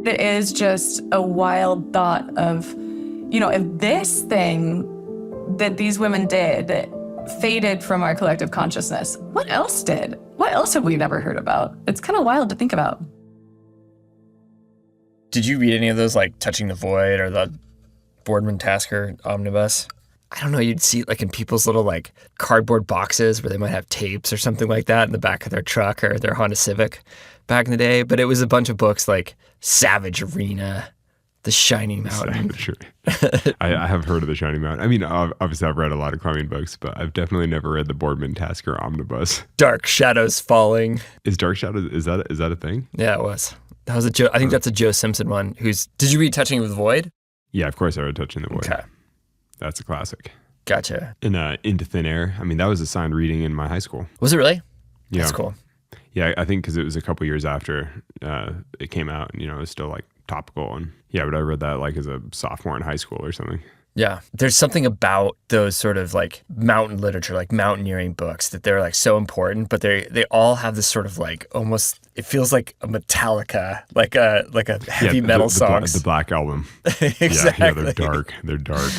that is just a wild thought of, if this thing that these women did faded from our collective consciousness, what else did? What else have we never heard about? It's kind of wild to think about. Did you read any of those, like Touching the Void or the Boardman Tasker omnibus? I don't know, you'd see like in people's little like cardboard boxes where they might have tapes or something like that in the back of their truck or their Honda Civic back in the day. But it was a bunch of books like Savage Arena, The Shining Mountain. Sure. I have heard of The Shining Mountain. I mean, obviously I've read a lot of climbing books, but I've definitely never read the Boardman Tasker omnibus. Dark Shadows Falling. Is Dark Shadows, is that a thing? Yeah, it was. That was a Joe. I think that's a Joe Simpson one. Did you read Touching the Void? Yeah, of course I read Touching the Void. Okay. That's a classic. Gotcha. And Into Thin Air. I mean, that was assigned reading in my high school. Was it really? Yeah. That's cool. Yeah, I think because it was a couple years after it came out, and it was still like topical. And yeah, but I read that like as a sophomore in high school or something. Yeah. There's something about those sort of like mountain literature, like mountaineering books that they're like so important, but they all have this sort of like almost, it feels like a Metallica, like a heavy metal song. The Black Album. Exactly. Yeah, they're dark. They're dark.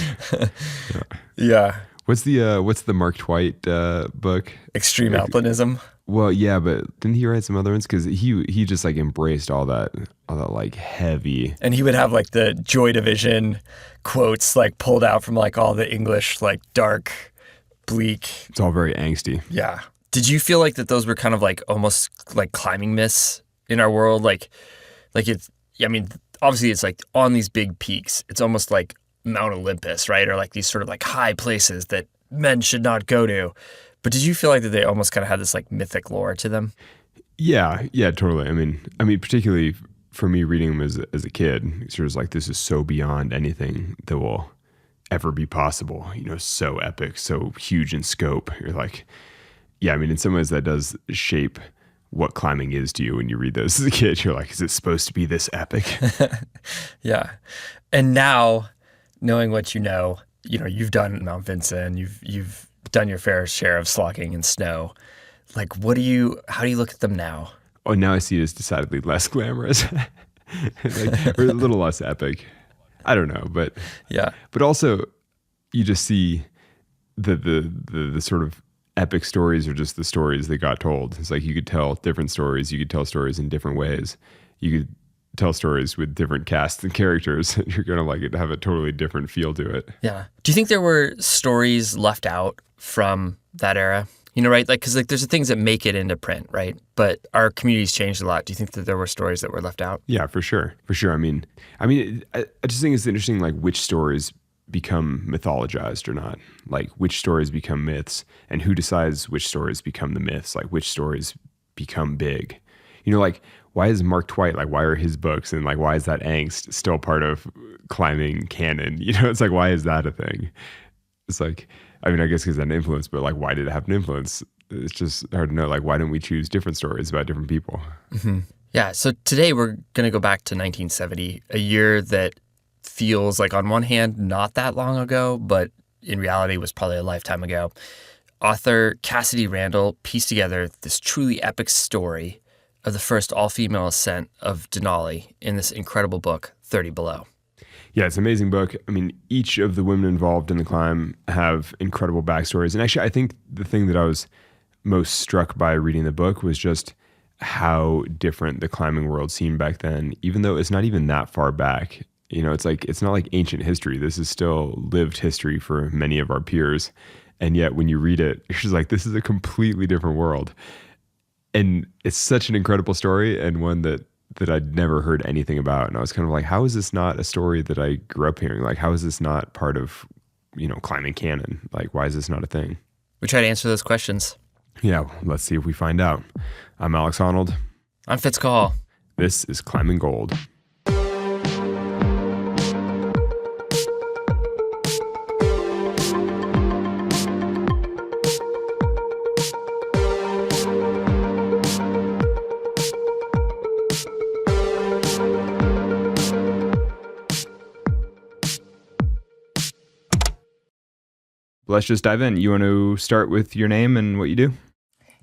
Yeah. What's the Mark Twight book? Extreme Alpinism. Well, yeah, but didn't he write some other ones? Because he just like embraced all that like heavy. And he would have like the Joy Division quotes like pulled out from like all the English like dark, bleak. It's all very angsty. Yeah. Did you feel like that those were kind of like almost like climbing myths in our world? Like it's, I mean, obviously it's like on these big peaks. It's almost like Mount Olympus, right? Or like these sort of like high places that men should not go to. But did you feel like that they almost kind of had this like mythic lore to them? Yeah, totally. I mean, particularly for me reading them as a kid, it's sort of like this is so beyond anything that will ever be possible. So epic, so huge in scope. You're like, yeah. I mean, in some ways that does shape what climbing is to you when you read those as a kid. You're like, is it supposed to be this epic? Yeah. And now, knowing what you've done Mount Vinson, you've done your fair share of slogging in snow. Like, how do you look at them now? Oh, now I see it as decidedly less glamorous, or a little less epic. I don't know, but yeah. But also, you just see the sort of epic stories are just the stories that got told. It's like you could tell different stories. You could tell stories in different ways. You could tell stories with different casts and characters. You're gonna like it have a totally different feel to it. Yeah. Do you think there were stories left out from that era? Right? Like, because like there's the things that make it into print, right? But our community's changed a lot. Do you think that there were stories that were left out? Yeah, for sure. I mean, I just think it's interesting, like which stories become mythologized or not, like which stories become myths, and who decides which stories become the myths, like which stories become big. Like why is Mark Twight, like why are his books and like why is that angst still part of climbing canon? It's like, why is that a thing? It's like, I mean, I guess because of an influence, but like, why did it have an influence? It's just hard to know. Like, why didn't we choose different stories about different people? Mm-hmm. Yeah. So today we're going to go back to 1970, a year that feels like on one hand, not that long ago, but in reality was probably a lifetime ago. Author Cassidy Randall pieced together this truly epic story of the first all-female ascent of Denali in this incredible book, 30 Below. Yeah, it's an amazing book. I mean, each of the women involved in the climb have incredible backstories. And actually, I think the thing that I was most struck by reading the book was just how different the climbing world seemed back then, even though it's not even that far back. It's like, it's not like ancient history. This is still lived history for many of our peers. And yet when you read it, you're just like, this is a completely different world. And it's such an incredible story, and one that I'd never heard anything about. And I was kind of like, how is this not a story that I grew up hearing? Like, how is this not part of, climbing canon? Like, why is this not a thing? We try to answer those questions. Yeah, let's see if we find out. I'm Alex Honnold. I'm Fitz Cahall. This is Climbing Gold. Let's just dive in. You want to start with your name and what you do?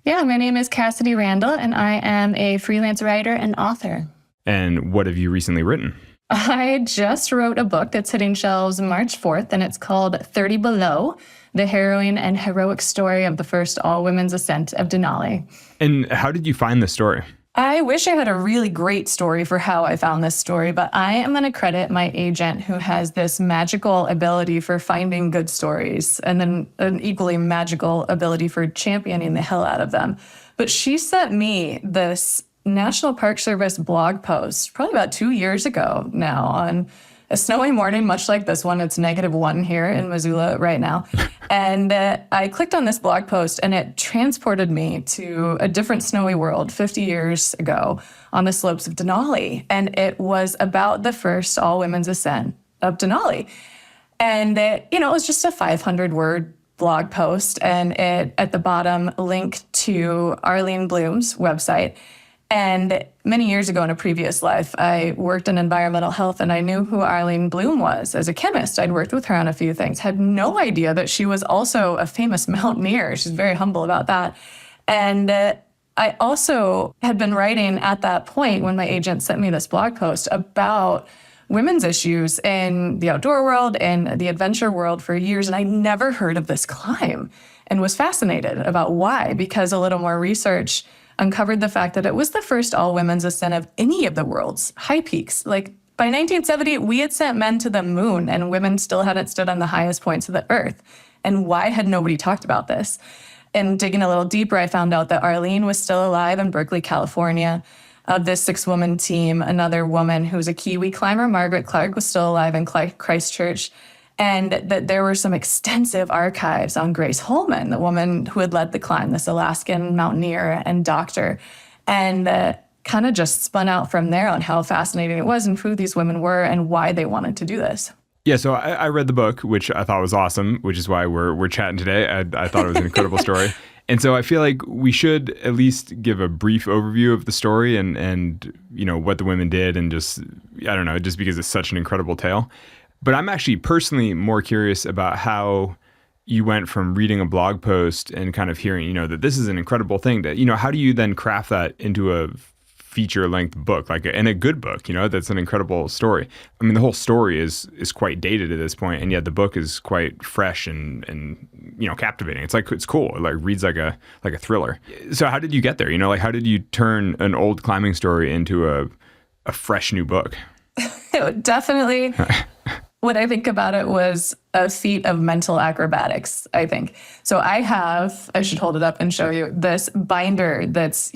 Yeah, my name is Cassidy Randall, and I am a freelance writer and author. And what have you recently written? I just wrote a book that's hitting shelves March 4th, and it's called 30 Below, the harrowing and heroic story of the first all-women's ascent of Denali. And how did you find this story? I wish I had a really great story for how I found this story, but I am going to credit my agent who has this magical ability for finding good stories and then an equally magical ability for championing the hell out of them. But she sent me this National Park Service blog post probably about 2 years ago now on a snowy morning, much like this one. It's -1 here in Missoula right now. And I clicked on this blog post and it transported me to a different snowy world 50 years ago on the slopes of Denali. And it was about the first all-women's ascent of Denali. And it was just a 500-word blog post. And it, at the bottom, linked to Arlene Bloom's website. And many years ago in a previous life, I worked in environmental health and I knew who Arlene Bloom was as a chemist. I'd worked with her on a few things, had no idea that she was also a famous mountaineer. She's very humble about that. And I also had been writing at that point when my agent sent me this blog post about women's issues in the outdoor world and the adventure world for years. And I never heard of this climb and was fascinated about why, because a little more research uncovered the fact that it was the first all-women's ascent of any of the world's high peaks. Like, by 1970, we had sent men to the moon, and women still hadn't stood on the highest points of the earth. And why had nobody talked about this? And digging a little deeper, I found out that Arlene was still alive in Berkeley, California. Of this 6-woman team, another woman who's a Kiwi climber, Margaret Clark, was still alive in Christchurch. And that there were some extensive archives on Grace Hullman, the woman who had led the climb, this Alaskan mountaineer and doctor. And kind of just spun out from there on how fascinating it was and who these women were and why they wanted to do this. Yeah, so I read the book, which I thought was awesome, which is why we're chatting today. I thought it was an incredible story. And so I feel like we should at least give a brief overview of the story and what the women did and just, I don't know, just because it's such an incredible tale. But I'm actually personally more curious about how you went from reading a blog post and kind of hearing, that this is an incredible thing to, how do you then craft that into a feature-length book, and a good book, that's an incredible story. I mean, the whole story is quite dated at this point, and yet the book is quite fresh and captivating. It's cool. It reads like a thriller. So how did you get there? How did you turn an old climbing story into a fresh new book? Definitely. What I think about it was a feat of mental acrobatics, I think. So I should hold it up and show you this binder that's,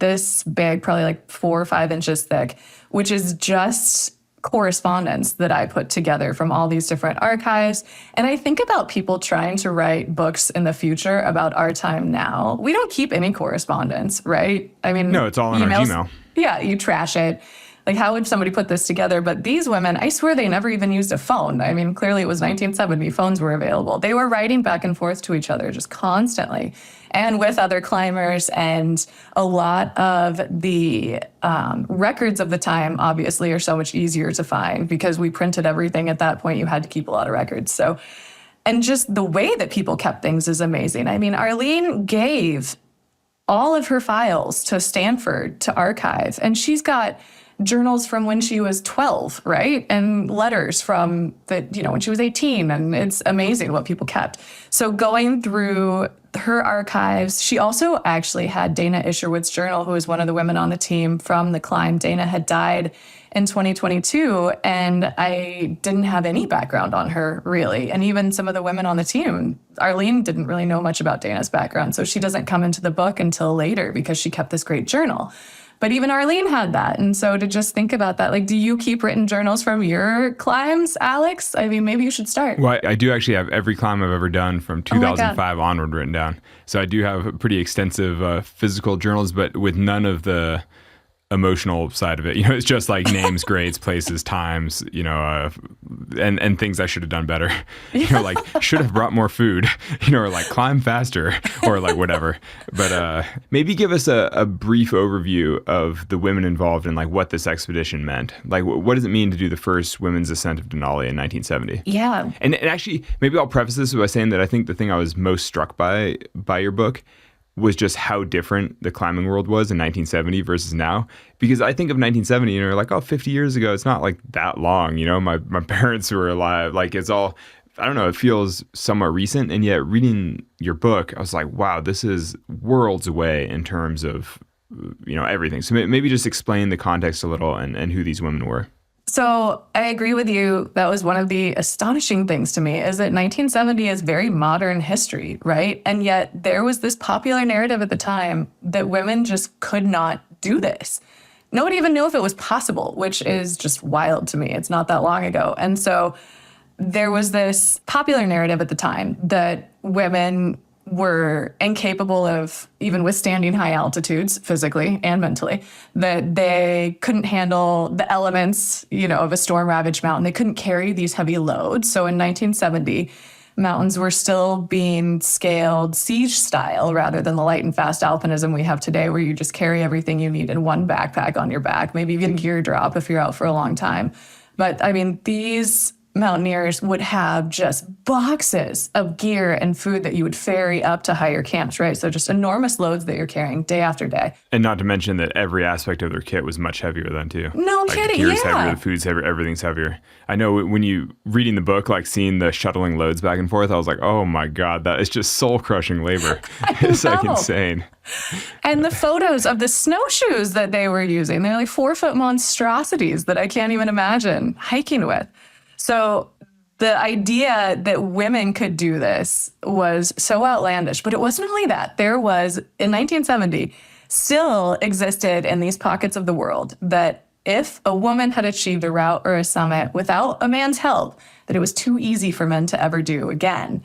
this big, probably 4 or 5 inches thick, which is just correspondence that I put together from all these different archives. And I think about people trying to write books in the future about our time now. We don't keep any correspondence, right? I mean, no, it's all in our Gmail. Yeah, you trash it. How would somebody put this together? But these women, I swear they never even used a phone. I mean, clearly it was 1970. Phones were available. They were writing back and forth to each other just constantly and with other climbers. And a lot of the records of the time, obviously, are so much easier to find because we printed everything at that point. You had to keep a lot of records. So, and just the way that people kept things is amazing. I mean, Arlene gave all of her files to Stanford to archive, and she's got journals from when she was 12, right? And letters from when she was 18. And it's amazing what people kept. So going through her archives, she also actually had Dana Isherwood's journal, who was one of the women on the team from the climb. Dana had died in 2022, and I didn't have any background on her, really. And even some of the women on the team, Arlene didn't really know much about Dana's background. So she doesn't come into the book until later because she kept this great journal. But even Arlene had that. And so to just think about that, do you keep written journals from your climbs, Alex? I mean, maybe you should start. Well, I do actually have every climb I've ever done from 2005 onward written down. So I do have pretty extensive physical journals, but with none of the emotional side of it. It's just names, grades, places, times, and things I should have done better. Should have brought more food, or climb faster or whatever. But maybe give us a brief overview of the women involved and what this expedition meant. What does it mean to do the first women's ascent of Denali in 1970? Yeah. And actually, maybe I'll preface this by saying that I think the thing I was most struck by your book was just how different the climbing world was in 1970 versus now. Because I think of 1970 and you're like, oh, 50 years ago, it's not like that long. You know, my parents were alive. Like it's all, I don't know, it feels somewhat recent. And yet reading your book, I was like, wow, this is worlds away in terms of, you know, everything. So maybe just explain the context a little and who these women were. So I agree with you. That was one of the astonishing things to me is that 1970 is very modern history, right? And yet there was this popular narrative at the time that women just could not do this. Nobody even knew if it was possible, which is just wild to me. It's not that long ago. And so there was this popular narrative at the time that women were incapable of even withstanding high altitudes physically and mentally, that they couldn't handle the elements, you know, of a storm-ravaged mountain. They couldn't carry these heavy loads. So in 1970, mountains were still being scaled siege style rather than the light and fast alpinism we have today, where you just carry everything you need in one backpack on your back, maybe even gear drop if you're out for a long time. But I mean, these mountaineers would have just boxes of gear and food that you would ferry up to higher camps, right? So just enormous loads that you're carrying day after day. And not to mention that every aspect of their kit was much heavier then too. No like kidding, the gear's yeah. heavier, the food's heavier, everything's heavier. I know when you reading the book, like seeing the shuttling loads back and forth, I was like, oh my God, that is just soul-crushing labor. It's like insane. And the photos of the snowshoes that they were using, they're like 4-foot monstrosities that I can't even imagine hiking with. So the idea that women could do this was so outlandish, but it wasn't only that. There was, in 1970, still existed in these pockets of the world that if a woman had achieved a route or a summit without a man's help, that it was too easy for men to ever do again.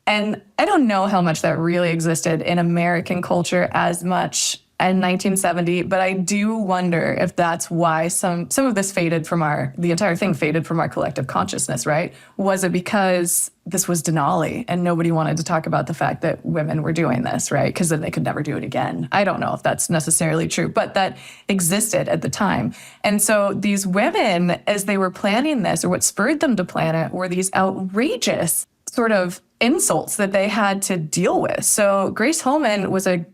And I don't know how much that really existed in American culture as much in 1970, but I do wonder if that's why some of this faded from the entire thing faded from our collective consciousness, right? Was it because this was Denali and nobody wanted to talk about the fact that women were doing this, right? Because then they could never do it again. I don't know if that's necessarily true, but that existed at the time. And so these women, as they were planning this, or what spurred them to plan it, were these outrageous sort of insults that they had to deal with. So Grace Hullman was a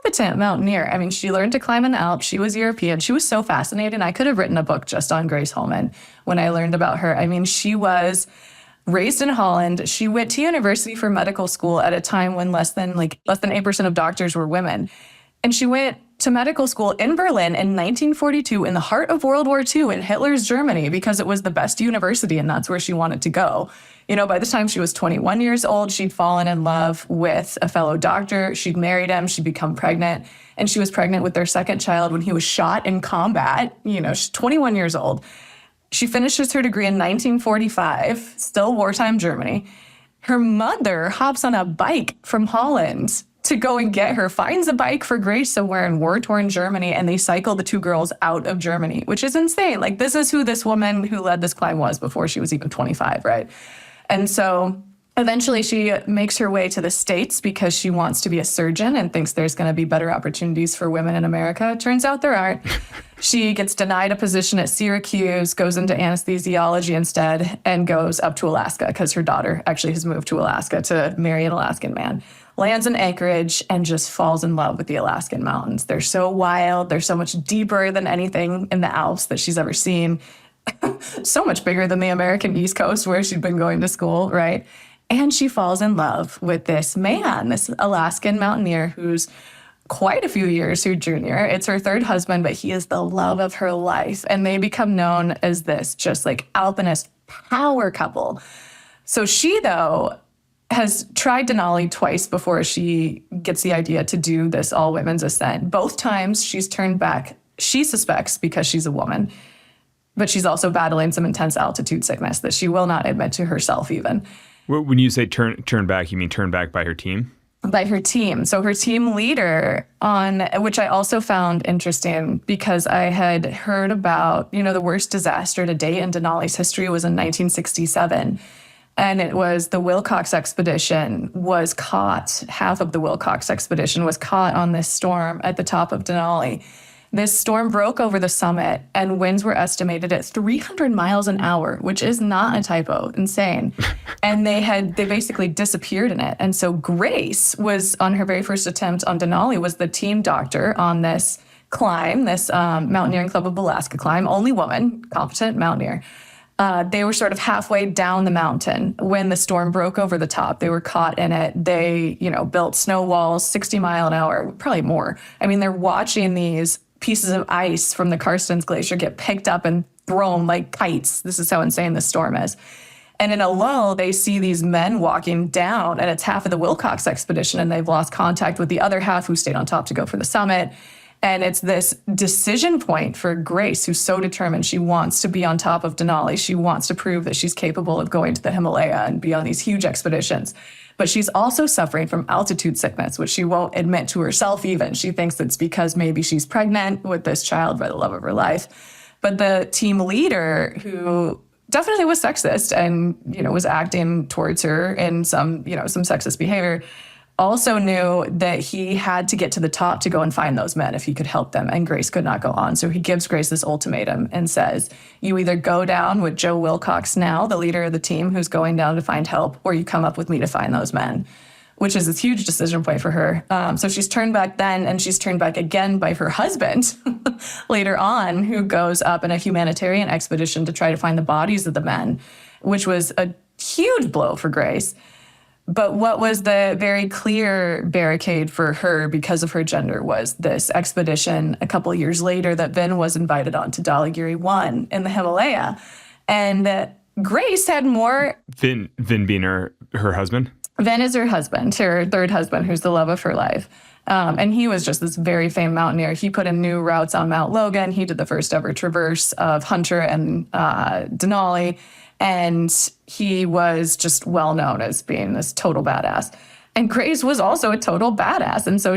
competent mountaineer. I mean, she learned to climb in the Alps. She was European. She was so fascinating. I could have written a book just on Grace Hullman when I learned about her. I mean, she was raised in Holland. She went to university for medical school at a time when less than 8% of doctors were women. And she went to medical school in Berlin in 1942 in the heart of World War II in Hitler's Germany because it was the best university and that's where she wanted to go. You know, by the time she was 21 years old, she'd fallen in love with a fellow doctor. She'd married him. She'd become pregnant. And she was pregnant with their second child when he was shot in combat. You know, she's 21 years old. She finishes her degree in 1945, still wartime Germany. Her mother hops on a bike from Holland to go and get her, finds a bike for Grace somewhere in war-torn Germany, and they cycle the two girls out of Germany, which is insane. Like, this is who this woman who led this climb was before she was even 25, right? And so eventually she makes her way to the States because she wants to be a surgeon and thinks there's going to be better opportunities for women in America. Turns out there aren't. She gets denied a position at Syracuse, goes into anesthesiology instead, and goes up to Alaska because her daughter actually has moved to Alaska to marry an Alaskan man. Lands in Anchorage and just falls in love with the Alaskan mountains. They're so wild. They're so much deeper than anything in the Alps that she's ever seen. So much bigger than the American East Coast where she'd been going to school, right? And she falls in love with this man, this Alaskan mountaineer who's quite a few years her junior. It's her third husband, but he is the love of her life. And they become known as this just like alpinist power couple. So she, though, has tried Denali twice before she gets the idea to do this all-women's ascent. Both times she's turned back, she suspects, because she's a woman. But she's also battling some intense altitude sickness that she will not admit to herself even. When you say turn back, you mean turn back by her team? By her team. So her team leader which I also found interesting because I had heard about, the worst disaster to date in Denali's history was in 1967. And it was the Willox Expedition was caught, half of the Willox Expedition was caught on this storm at the top of Denali. This storm broke over the summit, and winds were estimated at 300 miles an hour, which is not a typo, insane. And they basically disappeared in it. And so Grace was, on her very first attempt on Denali, was the team doctor on this climb, this Mountaineering Club of Alaska climb, only woman, competent mountaineer. They were sort of halfway down the mountain when the storm broke over the top. They were caught in it. They, built snow walls, 60 mile an hour, probably more. I mean, they're watching these pieces of ice from the Karstens Glacier get picked up and thrown like kites. This is how insane this storm is. And in a lull, they see these men walking down, and it's half of the Willox Expedition, and they've lost contact with the other half who stayed on top to go for the summit. And it's this decision point for Grace, who's so determined. She wants to be on top of Denali. She wants to prove that she's capable of going to the Himalaya and be on these huge expeditions. But she's also suffering from altitude sickness, which she won't admit to herself even. She thinks it's because maybe she's pregnant with this child by the love of her life. But the team leader, who definitely was sexist and, was acting towards her in some sexist behavior, also knew that he had to get to the top to go and find those men if he could help them, and Grace could not go on. So he gives Grace this ultimatum and says, you either go down with Joe Wilcox now, the leader of the team who's going down to find help, or you come up with me to find those men, which is this huge decision point for her. So she's turned back then, and she's turned back again by her husband later on, who goes up in a humanitarian expedition to try to find the bodies of the men, which was a huge blow for Grace. But what was the very clear barricade for her because of her gender was this expedition a couple of years later that Vin was invited on to Dhaulagiri 1 in the Himalaya. And Grace had more... Vin being her husband? Vin is her husband, her third husband, who's the love of her life. And he was just this very famed mountaineer. He put in new routes on Mount Logan. He did the first ever traverse of Hunter and Denali. And he was just well known as being this total badass. And Grace was also a total badass. And so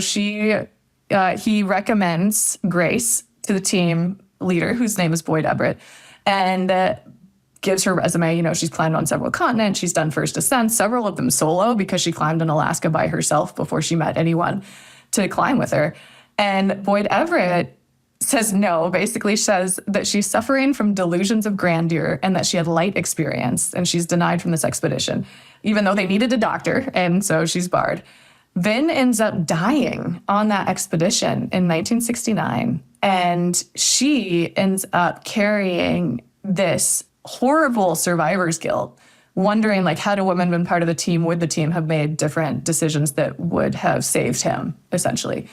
he recommends Grace to the team leader, whose name is Boyd Everett, and gives her resume. She's climbed on several continents. She's done first ascents, several of them solo, because she climbed in Alaska by herself before she met anyone to climb with her. And Boyd Everett says no, basically says that she's suffering from delusions of grandeur and that she had light experience, and she's denied from this expedition, even though they needed a doctor, and so she's barred. Vin ends up dying on that expedition in 1969, and she ends up carrying this horrible survivor's guilt, wondering, had a woman been part of the team, would the team have made different decisions that would have saved him, essentially.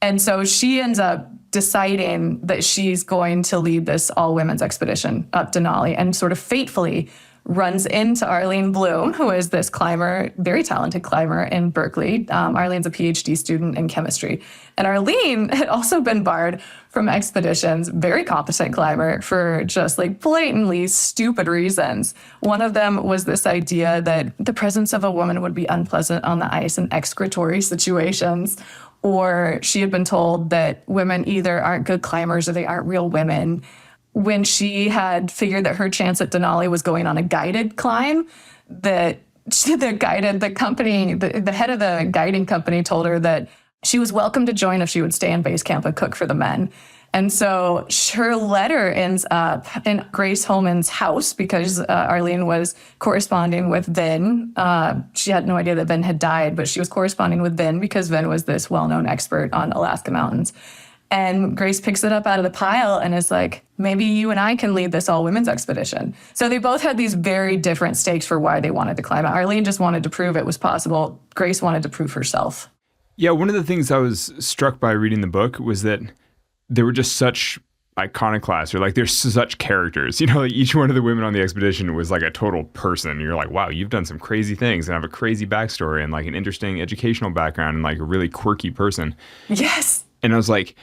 And so she ends up deciding that she's going to lead this all-women's expedition up Denali, and sort of fatefully runs into Arlene Bloom, who is this climber, very talented climber in Berkeley. Arlene's a PhD student in chemistry. And Arlene had also been barred from expeditions, very competent climber, for just blatantly stupid reasons. One of them was this idea that the presence of a woman would be unpleasant on the ice in excretory situations. Or she had been told that women either aren't good climbers or they aren't real women. When she had figured that her chance at Denali was going on a guided climb, that the company, the head of the guiding company told her that she was welcome to join if she would stay in base camp and cook for the men. And so her letter ends up in Grace Hullman's house because Arlene was corresponding with Vin. She had no idea that Vin had died, but she was corresponding with Vin because Vin was this well-known expert on Alaska mountains. And Grace picks it up out of the pile and is like, maybe you and I can lead this all-women's expedition. So they both had these very different stakes for why they wanted to climb it. Arlene just wanted to prove it was possible. Grace wanted to prove herself. Yeah, one of the things I was struck by reading the book was that they were just such iconoclasts, or there's such characters. Each one of the women on the expedition was a total person. You're like, wow, you've done some crazy things and have a crazy backstory and an interesting educational background and a really quirky person. Yes. And I was like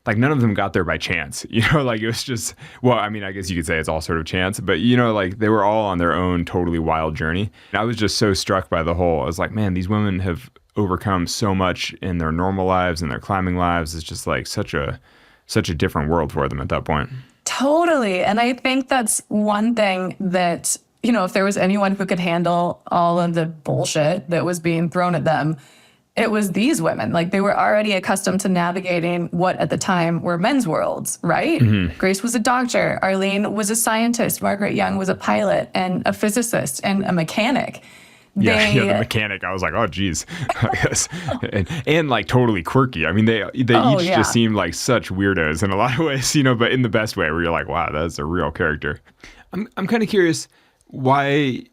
none of them got there by chance, it was just, well, I mean, I guess you could say it's all sort of chance, but they were all on their own totally wild journey. And I was just so struck by the whole, I was like, man, these women have overcome so much in their normal lives and their climbing lives. It's just such a different world for them at that point. Totally. And I think that's one thing that, if there was anyone who could handle all of the bullshit that was being thrown at them, it was these women. Like, they were already accustomed to navigating what at the time were men's worlds, right? Grace was a doctor. Arlene was a scientist. Margaret Young was a pilot and a physicist and a mechanic. Yeah, the mechanic. I was like, oh, geez. I guess. and like totally quirky. I mean, they each just seemed like such weirdos in a lot of ways, but in the best way, where you're like, wow, that's a real character. I'm kind of curious why.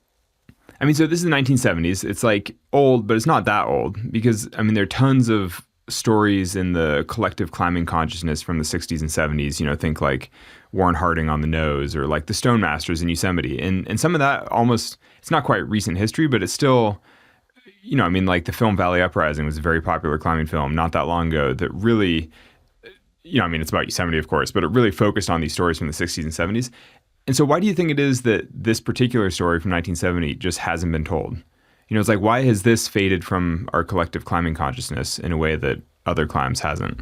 I mean, so this is the 1970s. It's like old, but it's not that old because, I mean, there are tons of stories in the collective climbing consciousness from the 60s and 70s, think like Warren Harding on the Nose or like the Stone Masters in Yosemite. And some of that almost, it's not quite recent history, but it's still, I mean, like the film Valley Uprising was a very popular climbing film not that long ago that really, I mean, it's about Yosemite, of course, but it really focused on these stories from the 60s and 70s. And so why do you think it is that this particular story from 1970 just hasn't been told? It's like, why has this faded from our collective climbing consciousness in a way that other climbs hasn't?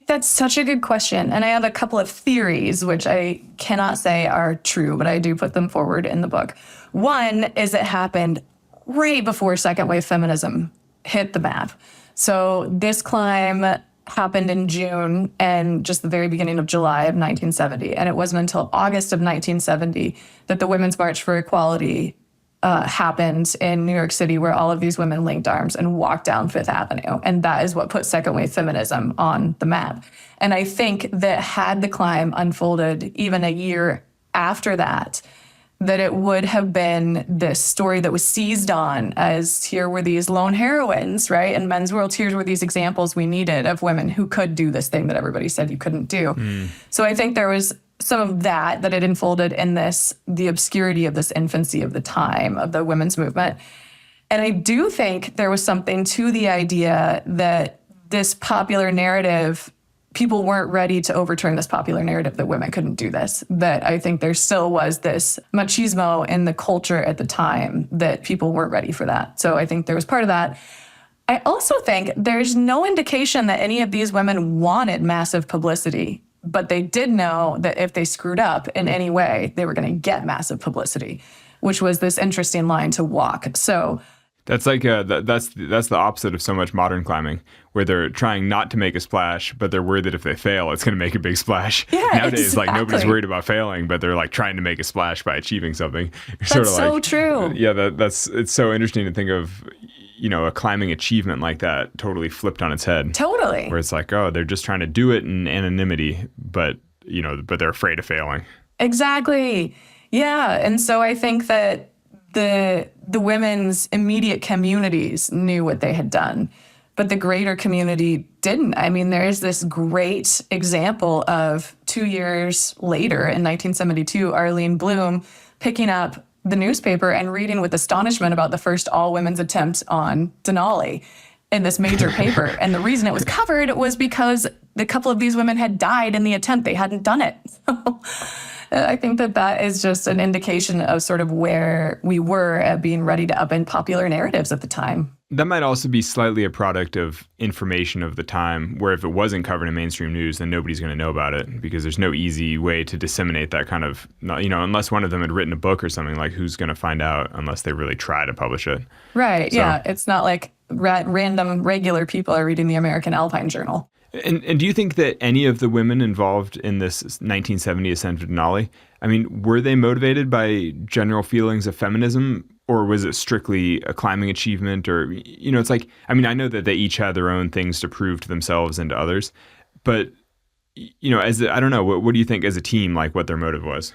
That's such a good question. And I have a couple of theories, which I cannot say are true, but I do put them forward in the book. One is it happened right before second wave feminism hit the map. So this climb happened in June and just the very beginning of July of 1970. And it wasn't until August of 1970 that the Women's March for Equality happened in New York City, where all of these women linked arms and walked down Fifth Avenue. And that is what put second wave feminism on the map. And I think that had the climb unfolded even a year after that, that it would have been this story that was seized on as here were these lone heroines, right? And men's world, here were these examples we needed of women who could do this thing that everybody said you couldn't do. So I think there was some of that it unfolded in the obscurity of this infancy of the time of the women's movement. And I do think there was something to the idea that this popular narrative, people weren't ready to overturn this popular narrative that women couldn't do this. That I think there still was this machismo in the culture at the time that people weren't ready for that. So I think there was part of that. I also think there's no indication that any of these women wanted massive publicity, but they did know that if they screwed up in any way, they were going to get massive publicity, which was this interesting line to walk. So that's like that's the opposite of so much modern climbing, where they're trying not to make a splash, but they're worried that if they fail, it's going to make a big splash. Yeah, nowadays, exactly. Like nobody's worried about failing, but they're like trying to make a splash by achieving something. That's so true. Yeah, it's so interesting to think of, a climbing achievement like that totally flipped on its head. Totally. Where it's like, oh, they're just trying to do it in anonymity, but they're afraid of failing. Exactly. Yeah, and so I think that the women's immediate communities knew what they had done, but the greater community didn't. I mean, there's this great example of 2 years later in 1972, Arlene Bloom picking up the newspaper and reading with astonishment about the first all-women's attempt on Denali in this major paper. And the reason it was covered was because a couple of these women had died in the attempt. They hadn't done it. I think that is just an indication of sort of where we were at being ready to upend popular narratives at the time. That might also be slightly a product of information of the time, where if it wasn't covered in mainstream news, then nobody's going to know about it, because there's no easy way to disseminate that kind of, unless one of them had written a book or something, like who's going to find out unless they really try to publish it. Right, so, yeah. It's not like random regular people are reading the American Alpine Journal. And do you think that any of the women involved in this 1970 ascent of Denali, I mean, were they motivated by general feelings of feminism, or was it strictly a climbing achievement? Or, it's like, I mean, I know that they each had their own things to prove to themselves and to others, but, I don't know, what do you think as a team, like what their motive was?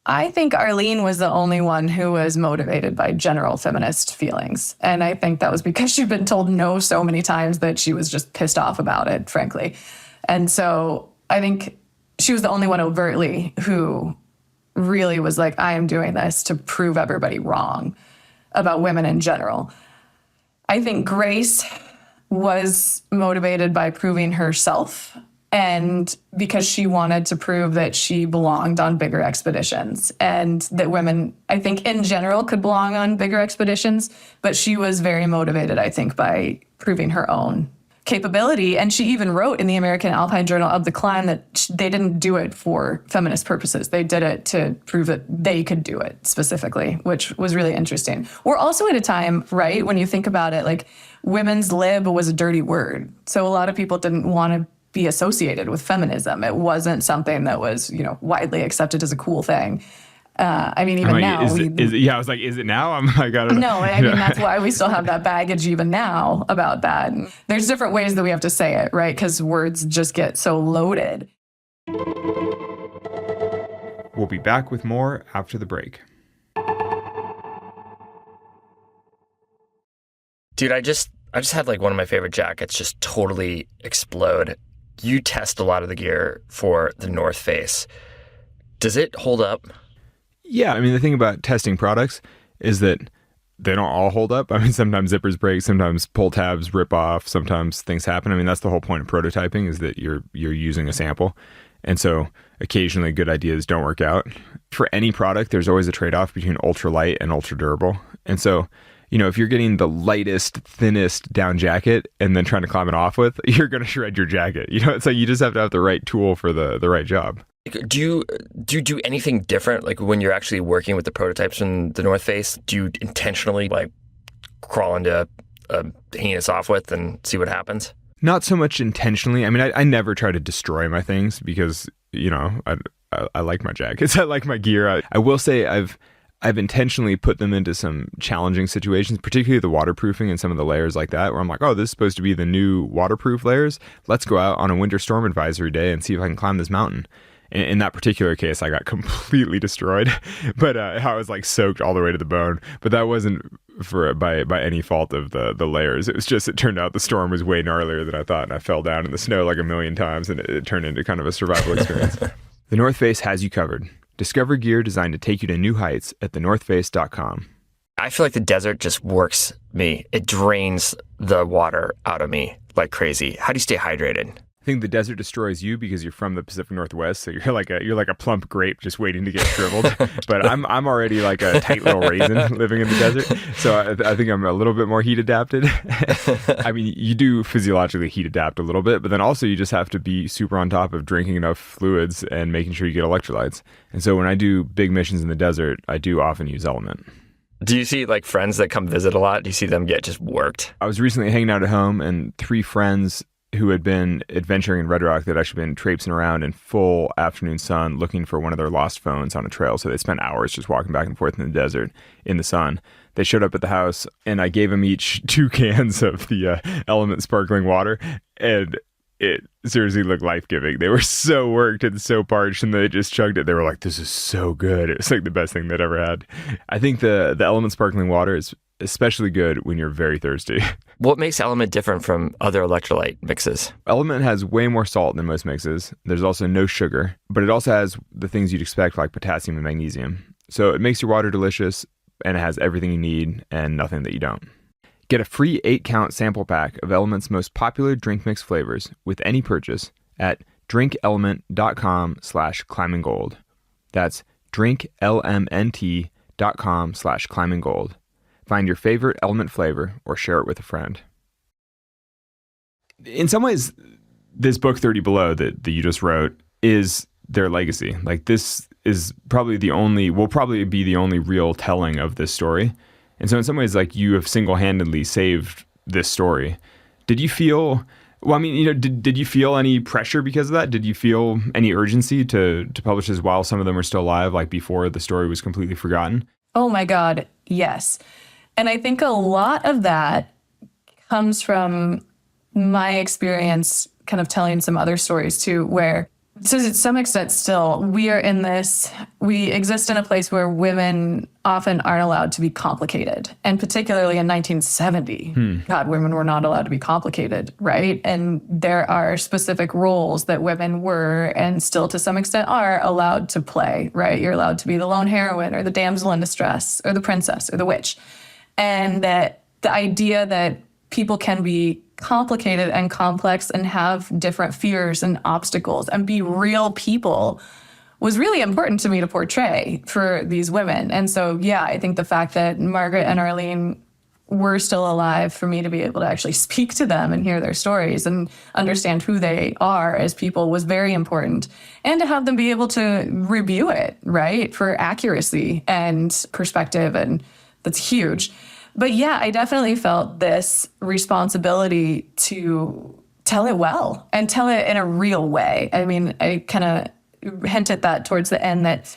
I think Arlene was the only one who was motivated by general feminist feelings. And I think that was because she'd been told no so many times that she was just pissed off about it, frankly. And so I think she was the only one overtly who really was like, I am doing this to prove everybody wrong about women in general. I think Grace was motivated by proving herself, and because she wanted to prove that she belonged on bigger expeditions, and that women, I think, in general could belong on bigger expeditions. But she was very motivated, I think, by proving her own capability. And she even wrote in the American Alpine Journal of the Climb that they didn't do it for feminist purposes. They did it to prove that they could do it specifically, which was really interesting. We're also at a time, right, when you think about it, like women's lib was a dirty word. So a lot of people didn't want to be associated with feminism. It wasn't something that was, widely accepted as a cool thing. I mean, even now. I was like, is it now? I'm like, I don't know. No, I mean, that's why we still have that baggage even now about that. There's different ways that we have to say it, right? Because words just get so loaded. We'll be back with more after the break. Dude, I just had like one of my favorite jackets just totally explode. You test a lot of the gear for the North Face. Does it hold up? Yeah, I mean, the thing about testing products is that they don't all hold up. I mean, sometimes zippers break, sometimes pull tabs rip off, sometimes things happen. I mean, that's the whole point of prototyping, is that you're using a sample. And so occasionally good ideas don't work out. For any product, there's always a trade-off between ultralight and ultra durable. And so, if you're getting the lightest, thinnest down jacket and then trying to climb it off with, you're going to shred your jacket. It's like you just have to have the right tool for the right job. Do you do anything different, like when you're actually working with the prototypes in the North Face? Do you intentionally like crawl into a heinous off with and see what happens? Not so much intentionally. I mean, I never try to destroy my things because, I like my jackets. I like my gear. I will say I've intentionally put them into some challenging situations, particularly the waterproofing and some of the layers like that, where I'm like, oh, this is supposed to be the new waterproof layers. Let's go out on a winter storm advisory day and see if I can climb this mountain. In that particular case, I got completely destroyed, but I was like soaked all the way to the bone. But that wasn't by any fault of the layers. It was just, it turned out the storm was way gnarlier than I thought, and I fell down in the snow like a million times, and it turned into kind of a survival experience. The North Face has you covered. Discover gear designed to take you to new heights at thenorthface.com. I feel like the desert just works me. It drains the water out of me like crazy. How do you stay hydrated? I think the desert destroys you because you're from the Pacific Northwest, so you're like a plump grape just waiting to get shriveled. But I'm already like a tight little raisin living in the desert, so I think I'm a little bit more heat adapted. I mean, you do physiologically heat adapt a little bit, but then also you just have to be super on top of drinking enough fluids and making sure you get electrolytes. And so when I do big missions in the desert, I do often use LMNT. Do you see like friends that come visit a lot? Do you see them get just worked? I was recently hanging out at home, and 3 friends who had been adventuring in Red Rock that actually been traipsing around in full afternoon sun looking for one of their lost phones on a trail. So they spent hours just walking back and forth in the desert in the sun. They showed up at the house, and I gave them each 2 cans of the LMNT sparkling water, and it seriously looked life-giving. They were so worked and so parched, and they just chugged it. They were like, this is so good. It was like the best thing they'd ever had. I think the LMNT sparkling water is especially good when you're very thirsty. What makes LMNT different from other electrolyte mixes? LMNT has way more salt than most mixes. There's also no sugar, but it also has the things you'd expect, like potassium and magnesium. So it makes your water delicious, and it has everything you need and nothing that you don't. Get a free 8-count sample pack of LMNT's most popular drink mix flavors with any purchase at drinklmnt.com/climbinggold. That's drinklmnt.com/climbinggold. Find your favorite LMNT flavor or share it with a friend. In some ways, this book 30 Below that you just wrote is their legacy. Like, this is probably will probably be the only real telling of this story. And so in some ways, like, you have single-handedly saved this story. Did you feel, did you feel any pressure because of that? Did you feel any urgency to publish this while some of them were still alive, like before the story was completely forgotten? Oh my God, yes. And I think a lot of that comes from my experience kind of telling some other stories too, where, so to some extent still, we exist in a place where women often aren't allowed to be complicated. And particularly in 1970, God, women were not allowed to be complicated, right? And there are specific roles that women were, and still to some extent are, allowed to play, right? You're allowed to be the lone heroine or the damsel in distress or the princess or the witch. And that the idea that people can be complicated and complex and have different fears and obstacles and be real people was really important to me to portray for these women. And so, yeah, I think the fact that Margaret and Arlene were still alive for me to be able to actually speak to them and hear their stories and understand who they are as people was very important. And to have them be able to review it, right, for accuracy and perspective. And that's huge. But yeah, I definitely felt this responsibility to tell it well and tell it in a real way. I mean, I kind of hinted that towards the end that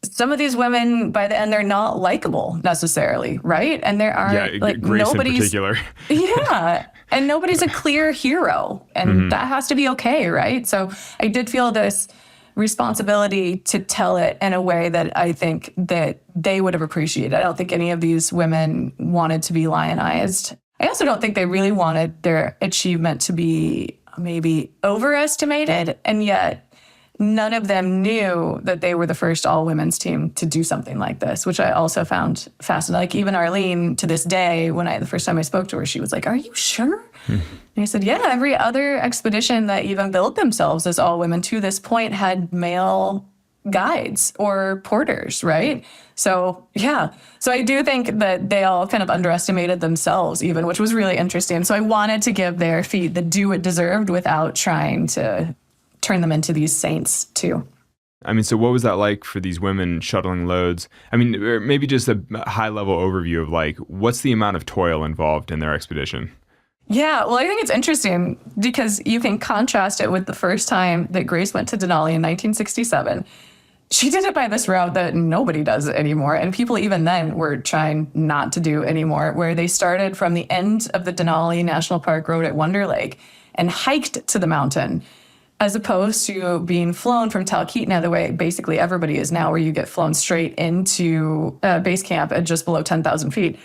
some of these women, by the end, they're not likable necessarily, right? And there are like Grace nobody's in particular. Yeah, and nobody's a clear hero, and that has to be okay, right? So I did feel this responsibility to tell it in a way that I think that they would have appreciated. I don't think any of these women wanted to be lionized. I also don't think they really wanted their achievement to be maybe overestimated, and yet none of them knew that they were the first all-women's team to do something like this, which I also found fascinating. Like even Arlene, to this day, the first time I spoke to her, she was like, "Are you sure?" And I said, "Yeah, every other expedition that even billed themselves as all women to this point had male guides or porters, right?" So yeah, so I do think that they all kind of underestimated themselves even, which was really interesting. So I wanted to give their feat the due it deserved without trying to turn them into these saints too. I mean, so what was that like for these women shuttling loads? I mean, or maybe just a high level overview of like, what's the amount of toil involved in their expedition? Yeah, well, I think it's interesting because you can contrast it with the first time that Grace went to Denali in 1967. She did it by this route that nobody does anymore, and people even then were trying not to do anymore, where they started from the end of the Denali National Park Road at Wonder Lake and hiked to the mountain, as opposed to being flown from Talkeetna the way basically everybody is now, where you get flown straight into base camp at just below 10,000 feet.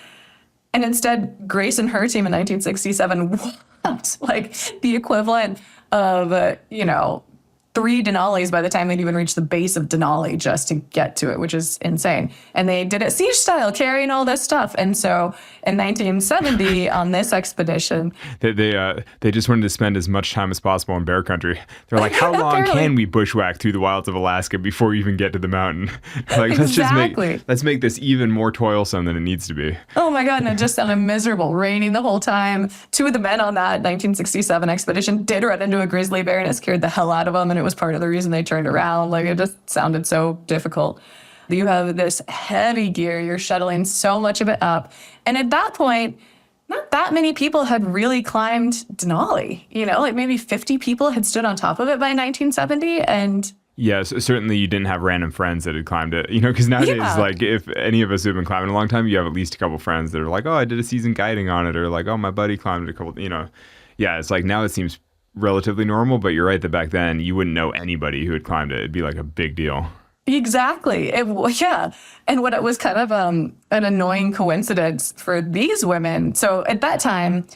And instead, Grace and her team in 1967 walked like the equivalent of, 3 Denalis by the time they'd even reached the base of Denali just to get to it, which is insane. And they did it siege style, carrying all this stuff. And so in 1970, on this expedition, they just wanted to spend as much time as possible in bear country. They're like, how long can we bushwhack through the wilds of Alaska before we even get to the mountain? Like, let's make this even more toilsome than it needs to be. Oh my God, and it just sounded miserable, raining the whole time. 2 of the men on that 1967 expedition did run into a grizzly bear, and it scared the hell out of them, and it was part of the reason they turned around. Like, it just sounded so difficult. You have this heavy gear, you're shuttling so much of it up. And at that point, not that many people had really climbed Denali. Like maybe 50 people had stood on top of it by 1970. And yes, certainly you didn't have random friends that had climbed it, because nowadays, like if any of us who have been climbing a long time, you have at least a couple friends that are like, oh, I did a season guiding on it, or like, oh, my buddy climbed it a couple, Yeah, it's like now it seems relatively normal, but you're right that back then you wouldn't know anybody who had climbed it. It'd be like a big deal. Exactly. Yeah. And what it was kind of an annoying coincidence for these women. So at that time,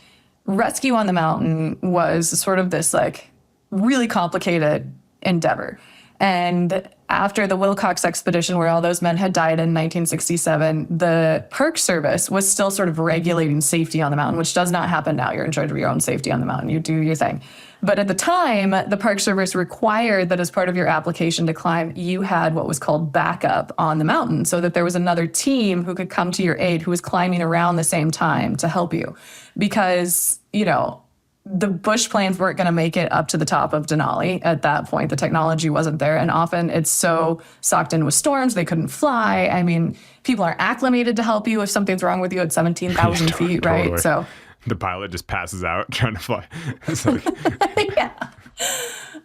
rescue on the mountain was sort of this like really complicated endeavor. And after the Willox Expedition, where all those men had died in 1967, the Park Service was still sort of regulating safety on the mountain, which does not happen now. You're in charge of your own safety on the mountain. You do your thing. But at the time, the Park Service required that as part of your application to climb, you had what was called backup on the mountain, so that there was another team who could come to your aid who was climbing around the same time to help you. Because, the bush planes weren't going to make it up to the top of Denali at that point. The technology wasn't there. And often it's so socked in with storms, they couldn't fly. I mean, people are acclimated to help you if something's wrong with you at 17,000 feet, right? Totally. So the pilot just passes out trying to fly. Yeah.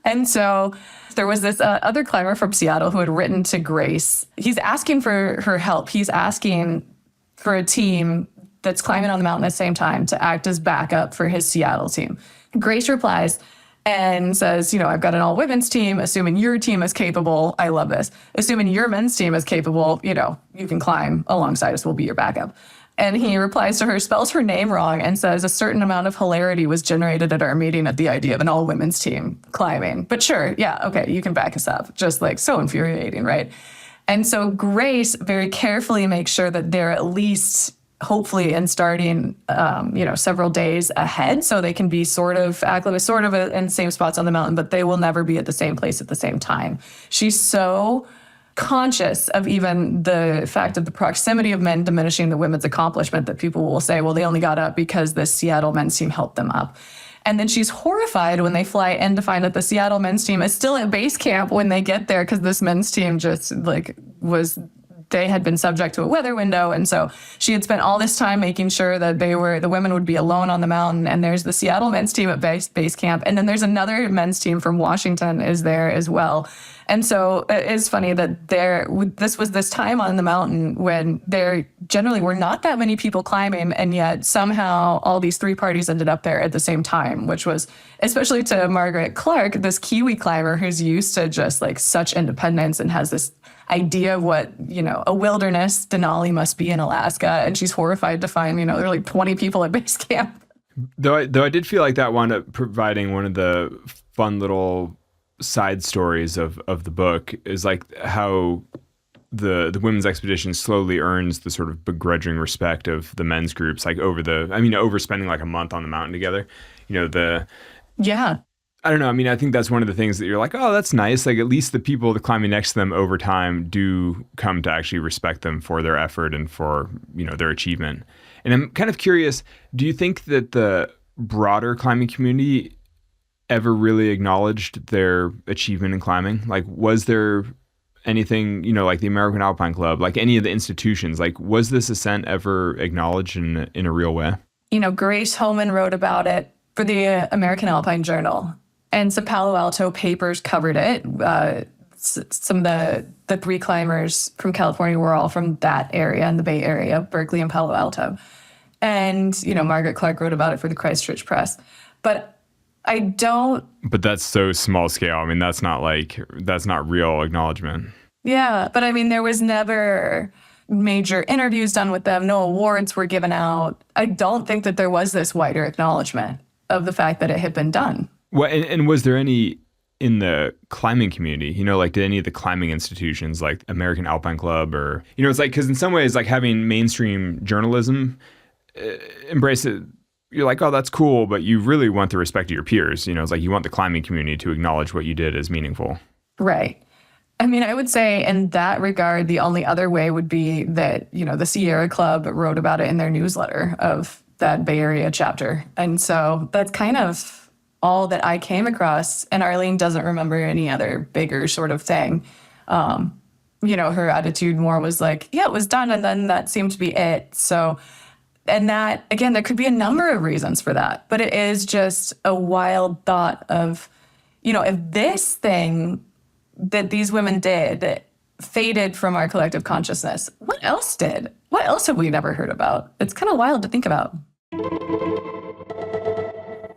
And so there was this other climber from Seattle who had written to Grace. He's asking for her help. He's asking for a team that's climbing on the mountain at the same time to act as backup for his Seattle team. Grace replies and says, I've got an all-women's team, assuming your team is capable. I love this. Assuming your men's team is capable, you can climb alongside us. We'll be your backup. And he replies to her, spells her name wrong, and says a certain amount of hilarity was generated at our meeting at the idea of an all-women's team climbing. But sure, yeah, okay, you can back us up. Just like so infuriating, right? And so Grace very carefully makes sure that they're at least hopefully and starting, several days ahead, so they can be sort of in the same spots on the mountain, but they will never be at the same place at the same time. She's so conscious of even the fact of the proximity of men diminishing the women's accomplishment, that people will say, well, they only got up because the Seattle men's team helped them up. And then she's horrified when they fly in to find that the Seattle men's team is still at base camp when they get there, because this men's team just they had been subject to a weather window. And so she had spent all this time making sure that the women would be alone on the mountain. And there's the Seattle men's team at base camp. And then there's another men's team from Washington is there as well. And so it is funny that this was this time on the mountain when there generally were not that many people climbing, and yet somehow all these three parties ended up there at the same time, which was, especially to Margaret Clark, this Kiwi climber who's used to just like such independence and has this idea of what, a wilderness Denali must be in Alaska. And she's horrified to find, there are like 20 people at base camp. Though I did feel like that wound up providing one of the fun little side stories of the book, is like how the women's expedition slowly earns the sort of begrudging respect of the men's groups, like over spending like a month on the mountain together. Yeah. I don't know. I mean, I think that's one of the things that you're like, oh, that's nice. Like, at least the people that climbing next to them over time do come to actually respect them for their effort and for, their achievement. And I'm kind of curious, do you think that the broader climbing community ever really acknowledged their achievement in climbing? Like, was there anything, like the American Alpine Club, like any of the institutions, like was this ascent ever acknowledged in a real way? Grace Hullman wrote about it for the American Alpine Journal. And some Palo Alto papers covered it. Some of the three climbers from California were all from that area, in the Bay Area, Berkeley and Palo Alto. And, Margaret Clark wrote about it for the Christchurch Press. But But that's so small scale. I mean, that's not real acknowledgement. Yeah, but I mean, there was never major interviews done with them. No awards were given out. I don't think that there was this wider acknowledgement of the fact that it had been done. Well, and was there any in the climbing community, did any of the climbing institutions like American Alpine Club or, it's like, because in some ways, like having mainstream journalism embrace it, you're like, oh, that's cool, but you really want the respect of your peers. It's like you want the climbing community to acknowledge what you did as meaningful. Right. I mean, I would say in that regard, the only other way would be that, the Sierra Club wrote about it in their newsletter of that Bay Area chapter. And so that's kind of all that I came across, and Arlene doesn't remember any other bigger sort of thing. Her attitude more was like, yeah, it was done, and then that seemed to be it. So, and that, again, there could be a number of reasons for that, but it is just a wild thought of, if this thing that these women did faded from our collective consciousness, what else did? What else have we never heard about? It's kind of wild to think about.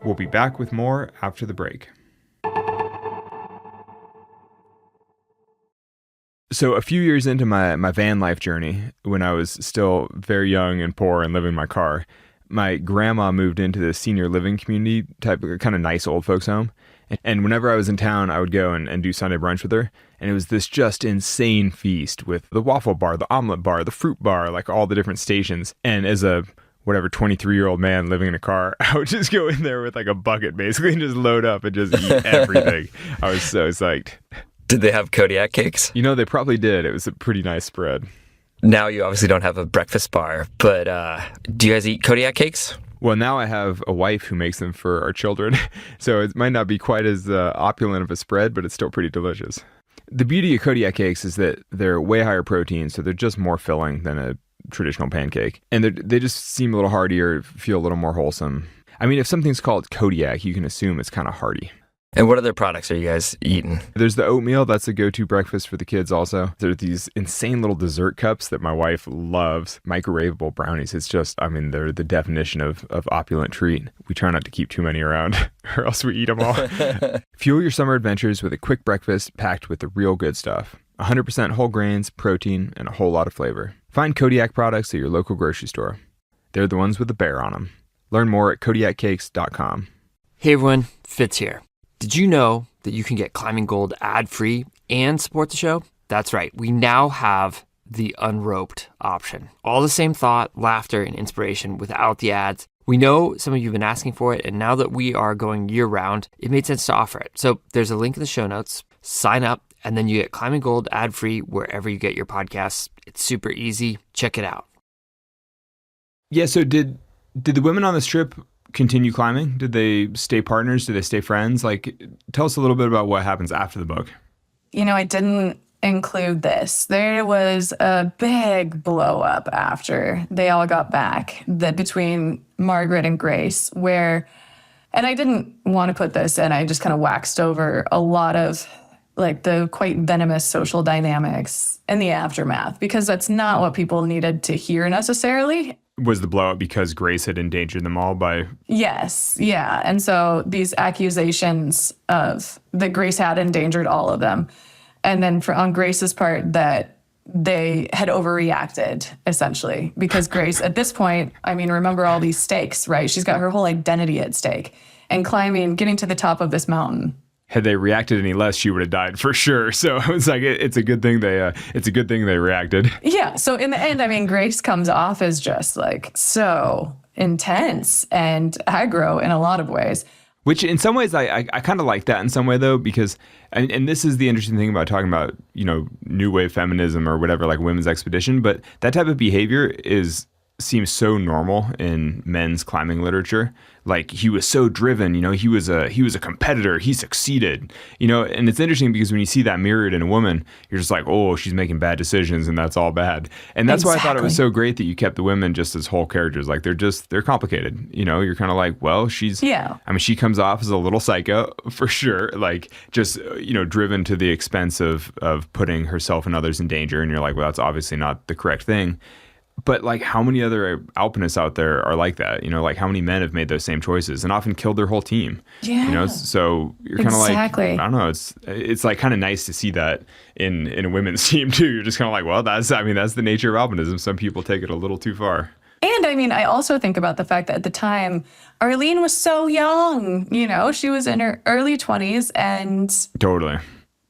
We'll be back with more after the break. So a few years into my van life journey, when I was still very young and poor and living in my car, my grandma moved into the senior living community type of kind of nice old folks home. And whenever I was in town, I would go and do Sunday brunch with her. And it was this just insane feast with the waffle bar, the omelet bar, the fruit bar, like all the different stations. And as a 23-year-old man living in a car, I would just go in there with like a bucket basically and just load up and just eat everything. I was so psyched. Did they have Kodiak Cakes? They probably did. It was a pretty nice spread. Now you obviously don't have a breakfast bar, but do you guys eat Kodiak Cakes? Well, now I have a wife who makes them for our children, so it might not be quite as opulent of a spread, but it's still pretty delicious. The beauty of Kodiak Cakes is that they're way higher protein, so they're just more filling than a traditional pancake. And they just seem a little heartier, feel a little more wholesome. I mean, if something's called Kodiak, you can assume it's kind of hearty. And what other products are you guys eating? There's the oatmeal. That's a go-to breakfast for the kids also. There are these insane little dessert cups that my wife loves. Microwavable brownies. It's just, they're the definition of opulent treat. We try not to keep too many around or else we eat them all. Fuel your summer adventures with a quick breakfast packed with the real good stuff. 100% whole grains, protein, and a whole lot of flavor. Find Kodiak products at your local grocery store. They're the ones with the bear on them. Learn more at kodiakcakes.com. Hey everyone, Fitz here. Did you know that you can get Climbing Gold ad-free and support the show? That's right. We now have the unroped option. All the same thought, laughter, and inspiration without the ads. We know some of you have been asking for it, and now that we are going year-round, it made sense to offer it. So there's a link in the show notes. Sign up And then you get Climbing Gold ad-free wherever you get your podcasts. It's super easy. Check it out. Yeah, so did the women on this trip continue climbing? Did they stay partners? Did they stay friends? Like, tell us a little bit about what happens after the book. I didn't include this. There was a big blow up after they all got back between Margaret and Grace, and I didn't want to put this in, I just kind of waxed over a lot of like the quite venomous social dynamics in the aftermath, because that's not what people needed to hear necessarily. Was the blow up because Grace had endangered them all by... Yes, yeah. And so these accusations of that Grace had endangered all of them. And then on Grace's part, that they had overreacted, essentially, because Grace, at this point, remember all these stakes, right? She's got her whole identity at stake. And climbing, getting to the top of this mountain. Had they reacted any less, she would have died for sure. So it's like it's a good thing they reacted. Yeah. So in the end, Grace comes off as just like so intense and aggro in a lot of ways. Which in some ways I kind of like that in some way though, because and this is the interesting thing about talking about, new wave feminism or whatever, like women's expedition, but that type of behavior seems so normal in men's climbing literature. Like he was so driven, he was a competitor, he succeeded, and it's interesting because when you see that mirrored in a woman, you're just like, oh, she's making bad decisions and that's all bad. And that's why I thought it was so great that you kept the women just as whole characters. Like they're complicated, you're kind of like, well, she comes off as a little psycho for sure. Like just, driven to the expense of putting herself and others in danger. And you're like, well, that's obviously not the correct thing. But like how many other alpinists out there are like that? Like how many men have made those same choices and often killed their whole team? Yeah. So you're kind of like, I don't know. It's like kind of nice to see that in a women's team too. You're just kind of like, well, that's the nature of alpinism. Some people take it a little too far. And I also think about the fact that at the time, Arlene was so young. She was in her early 20s and totally.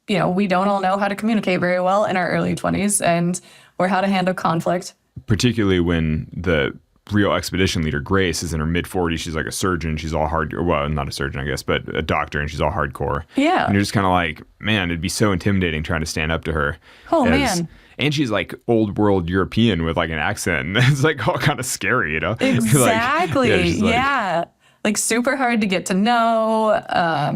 We don't all know how to communicate very well in our early 20s or how to handle conflict. Particularly when the real expedition leader, Grace, is in her mid-40s. She's like a surgeon. She's all well, not a surgeon, I guess, but a doctor, and she's all hardcore. Yeah. And you're just kind of like, man, it'd be so intimidating trying to stand up to her. Oh, man. And she's like old world European with like an accent. It's like all kind of scary, Exactly. Yeah. Like super hard to get to know,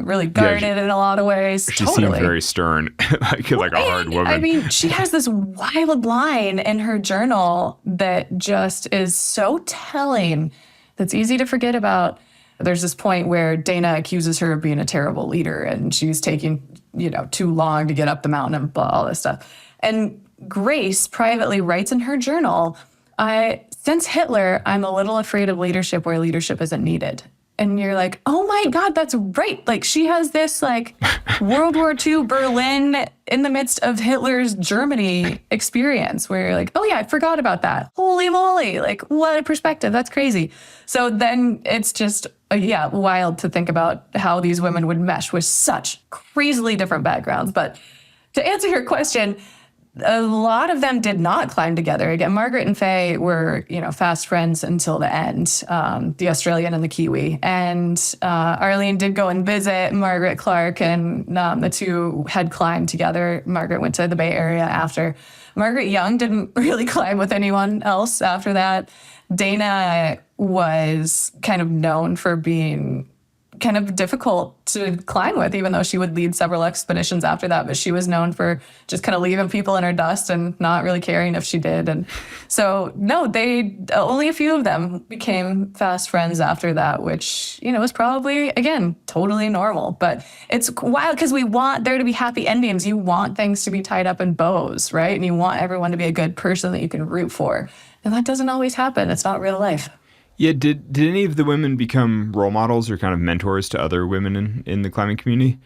really guarded in a lot of ways. She seemed very stern, like a hard woman. She has this wild line in her journal that just is so telling, that's easy to forget about. There's this point where Dana accuses her of being a terrible leader and she's taking, too long to get up the mountain and blah, all this stuff. And Grace privately writes in her journal, since Hitler, I'm a little afraid of leadership where leadership isn't needed. And you're like, oh my God, that's right. Like she has this like World War II Berlin in the midst of Hitler's Germany experience where you're like, oh yeah, I forgot about that. Holy moly. Like what a perspective. That's crazy. So then it's just, wild to think about how these women would mesh with such crazily different backgrounds. But to answer your question, a lot of them did not climb together. Again, Margaret and Faye were, fast friends until the end, the Australian and the Kiwi. And Arlene did go and visit Margaret Clark, and the two had climbed together. Margaret went to the Bay Area after. Margaret Young didn't really climb with anyone else after that. Dana was kind of known for being kind of difficult to climb with, even though she would lead several expeditions after that. But she was known for just kind of leaving people in her dust and not really caring if she did. And so, no, only a few of them became fast friends after that, which, was probably, again, totally normal. But it's wild because we want there to be happy endings. You want things to be tied up in bows, right? And you want everyone to be a good person that you can root for. And that doesn't always happen. It's not real life. Yeah, did any of the women become role models or kind of mentors to other women in the climbing community?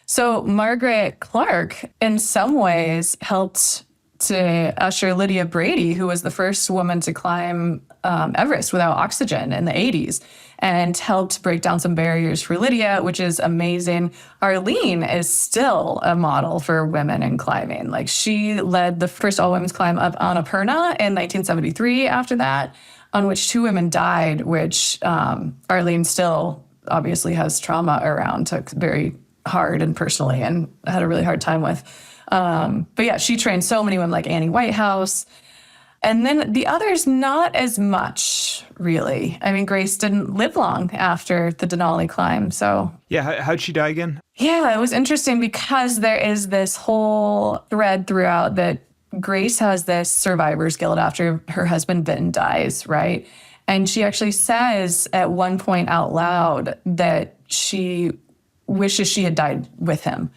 So Margaret Clark, in some ways, helped to usher Lydia Brady, who was the first woman to climb Everest without oxygen in the 80s, and helped break down some barriers for Lydia, which is amazing. Arlene is still a model for women in climbing. Like she led the first all-women's climb up Annapurna in 1973 after that, on which 2 women died, which Arlene still obviously has trauma around, took very hard and personally and had a really hard time with. But yeah, she trained so many women like Annie Whitehouse. And then the others, not as much, really. I mean, Grace didn't live long after the Denali climb, so. Yeah, how'd she die again? Yeah, it was interesting because there is this whole thread throughout that Grace has this survivor's guilt after her husband Vinton dies, right? And she actually says at one point out loud that she wishes she had died with him.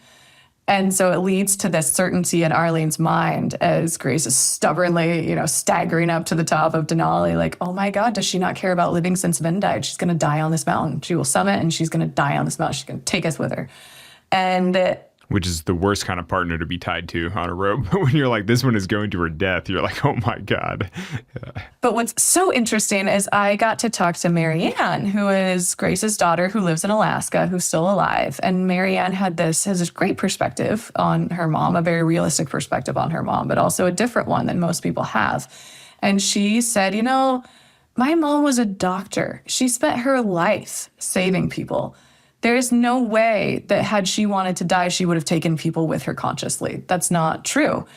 And so it leads to this certainty in Arlene's mind as Grace is stubbornly, staggering up to the top of Denali, like, oh my God, does she not care about living since Vin died? She's going to die on this mountain. She will summit and she's going to die on this mountain. She's going to take us with her. And which is the worst kind of partner to be tied to on a rope. When you're like, this one is going to her death, you're like, oh my God. Yeah. But what's so interesting is I got to talk to Marianne, who is Grace's daughter, who lives in Alaska, who's still alive. And Marianne has this great perspective on her mom, a very realistic perspective on her mom, but also a different one than most people have. And she said, my mom was a doctor. She spent her life saving people. There is no way that had she wanted to die, she would have taken people with her consciously. That's not true.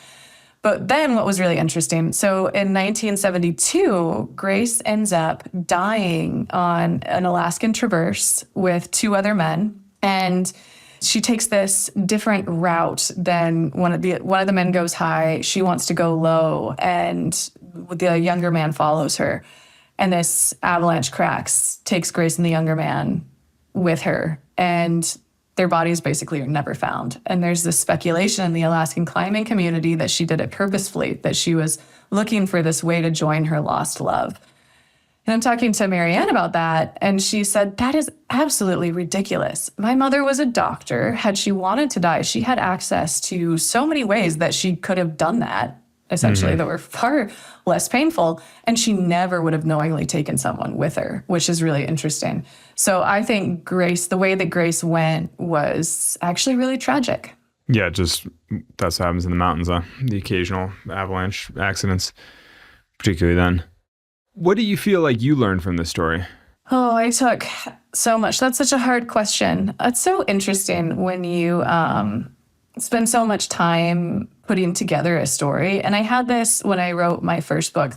But then what was really interesting, so in 1972, Grace ends up dying on an Alaskan traverse with 2 other men. And she takes this different route than one of the men goes high. She wants to go low, and the younger man follows her. And this avalanche cracks, takes Grace and the younger man with her, and their bodies basically are never found. And there's this speculation in the Alaskan climbing community that she did it purposefully, that she was looking for this way to join her lost love. And I'm talking to Marianne about that, and she said, that is absolutely ridiculous. My mother was a doctor. Had she wanted to die, she had access to so many ways that she could have done that, essentially, that were far less painful, and she never would have knowingly taken someone with her, which is really interesting. So I think Grace, the way that Grace went was actually really tragic. Yeah, just that's what happens in the mountains, the occasional avalanche accidents, particularly then. What do you feel like you learned from this story? Oh, I took so much. That's such a hard question. It's so interesting when you spend so much time putting together a story. And I had this when I wrote my first book,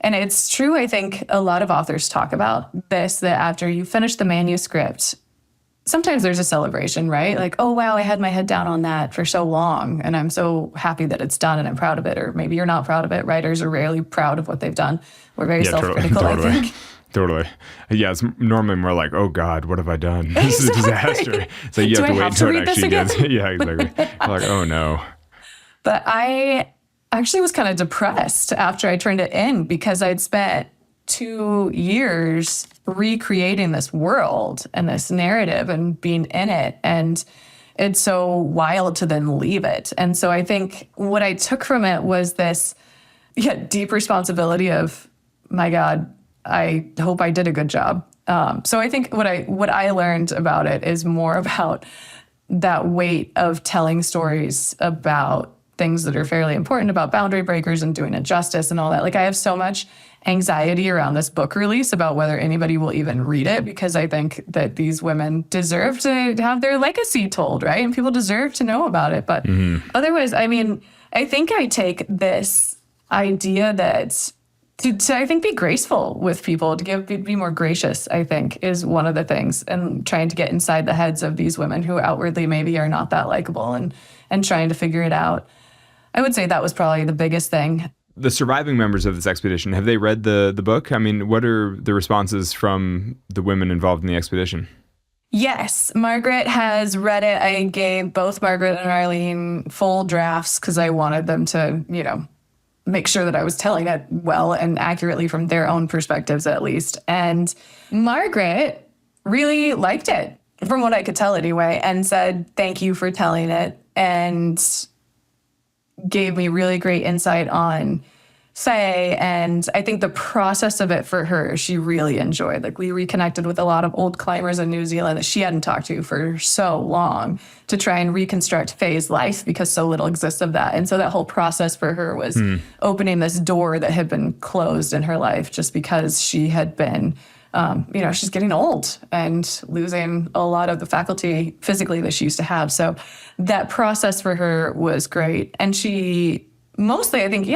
and it's true, I think a lot of authors talk about this, that after you finish the manuscript, sometimes there's a celebration, right? Like, oh, wow, I had my head down on that for so long, and I'm so happy that it's done, and I'm proud of it. Or maybe you're not proud of it. Writers are rarely proud of what they've done. We're very self-critical, totally. I think. Totally. Yeah, it's normally more like, oh God, what have I done? This is a disaster. So you have to wait until it actually gets. Yeah, exactly. You're like, oh no. But I actually was kind of depressed after I turned it in because I'd spent 2 years recreating this world and this narrative and being in it. And it's so wild to then leave it. And so I think what I took from it was this deep responsibility of, my God, I hope I did a good job. So I think what I learned about it is more about that weight of telling stories about things that are fairly important, about boundary breakers and doing it justice and all that. Like, I have so much anxiety around this book release about whether anybody will even read it, because I think that these women deserve to have their legacy told, right? And people deserve to know about it. But otherwise, I mean, I think I take this idea that to I think be graceful with people, to be more gracious, I think, is one of the things, and trying to get inside the heads of these women who outwardly maybe are not that likable, and trying to figure it out. I would say that was probably the biggest thing. The surviving members of this expedition, have they read the book? I mean, what are the responses from the women involved in the expedition? Yes, Margaret has read it. I gave both Margaret and Arlene full drafts because I wanted them to, make sure that I was telling it well and accurately from their own perspectives, at least. And Margaret really liked it, from what I could tell anyway, and said, thank you for telling it, and gave me really great insight on Faye. And I think the process of it for her, she really enjoyed. Like, we reconnected with a lot of old climbers in New Zealand that she hadn't talked to for so long, to try and reconstruct Faye's life, because so little exists of that. And so that whole process for her was opening this door that had been closed in her life just because she had been she's getting old and losing a lot of the faculty physically that she used to have. So that process for her was great. And she mostly, I think,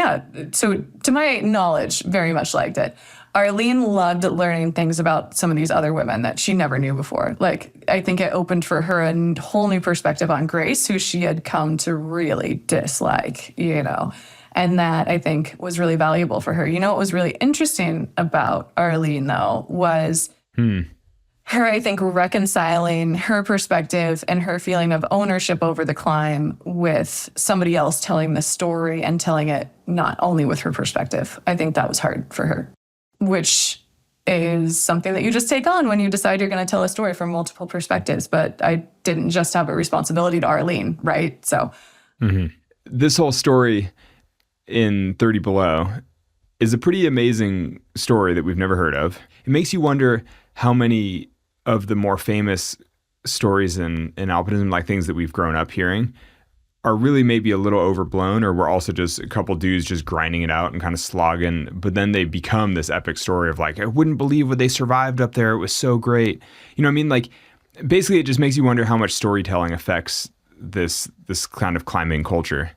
so to my knowledge, very much liked it. Arlene loved learning things about some of these other women that she never knew before. Like, I think it opened for her a whole new perspective on Grace, who she had come to really dislike, And that, I think, was really valuable for her. What was really interesting about Arlene, though, was her, I think, reconciling her perspective and her feeling of ownership over the climb with somebody else telling the story and telling it not only with her perspective. I think that was hard for her, which is something that you just take on when you decide you're going to tell a story from multiple perspectives. But I didn't just have a responsibility to Arlene, right? So this whole story in 30 Below is a pretty amazing story that we've never heard of. It makes you wonder how many of the more famous stories in alpinism, like things that we've grown up hearing, are really maybe a little overblown, or we're also just a couple dudes just grinding it out and kind of slogging, but then they become this epic story of like, I wouldn't believe what they survived up there. It was so great. You know what I mean? Like, basically it just makes you wonder how much storytelling affects this kind of climbing culture.